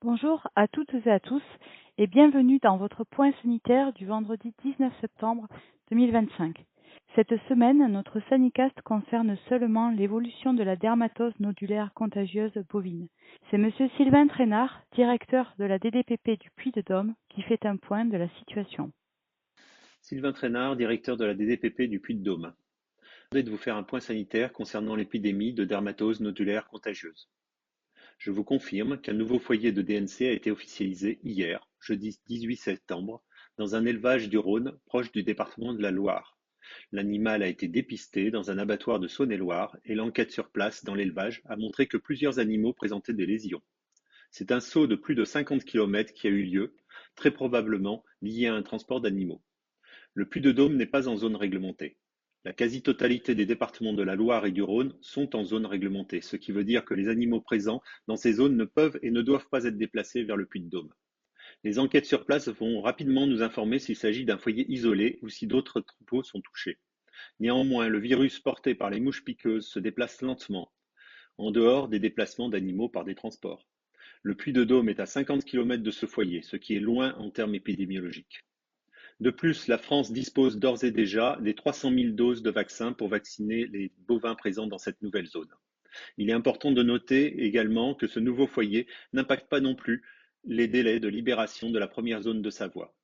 Bonjour à toutes et à tous et bienvenue dans votre point sanitaire du vendredi 19 septembre 2025. Cette semaine, notre Sanicast concerne seulement l'évolution de la dermatose nodulaire contagieuse bovine. C'est Monsieur Sylvain Trainard, directeur de la DDPP du Puy-de-Dôme, qui fait un point de la situation. Sylvain Trainard, directeur de la DDPP du Puy-de-Dôme. Je vais vous faire un point sanitaire concernant l'épidémie de dermatose nodulaire contagieuse. Je vous confirme qu'un nouveau foyer de DNC a été officialisé hier, jeudi 18 septembre, dans un élevage du Rhône proche du département de la Loire. L'animal a été dépisté dans un abattoir de Saône-et-Loire et l'enquête sur place dans l'élevage a montré que plusieurs animaux présentaient des lésions. C'est un saut de plus de 50 km qui a eu lieu, très probablement lié à un transport d'animaux. Le Puy-de-Dôme n'est pas en zone réglementée. La quasi-totalité des départements de la Loire et du Rhône sont en zone réglementée, ce qui veut dire que les animaux présents dans ces zones ne peuvent et ne doivent pas être déplacés vers le Puy-de-Dôme. Les enquêtes sur place vont rapidement nous informer s'il s'agit d'un foyer isolé ou si d'autres troupeaux sont touchés. Néanmoins, le virus porté par les mouches piqueuses se déplace lentement, en dehors des déplacements d'animaux par des transports. Le Puy-de-Dôme est à 50 km de ce foyer, ce qui est loin en termes épidémiologiques. De plus, la France dispose d'ores et déjà des 300 000 doses de vaccins pour vacciner les bovins présents dans cette nouvelle zone. Il est important de noter également que ce nouveau foyer n'impacte pas non plus les délais de libération de la première zone de Savoie.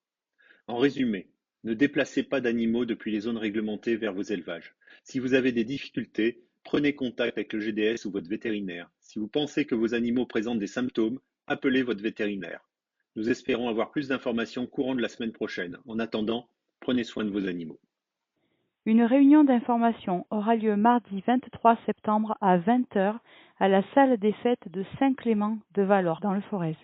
En résumé, ne déplacez pas d'animaux depuis les zones réglementées vers vos élevages. Si vous avez des difficultés, prenez contact avec le GDS ou votre vétérinaire. Si vous pensez que vos animaux présentent des symptômes, appelez votre vétérinaire. Nous espérons avoir plus d'informations courant de la semaine prochaine. En attendant, prenez soin de vos animaux. Une réunion d'information aura lieu mardi 23 septembre à 20 h à la salle des fêtes de Saint-Clément de Valorbe dans le Forez.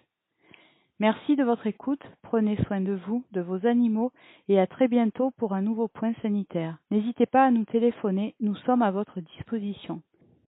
Merci de votre écoute, prenez soin de vous, de vos animaux et à très bientôt pour un nouveau point sanitaire. N'hésitez pas à nous téléphoner, nous sommes à votre disposition.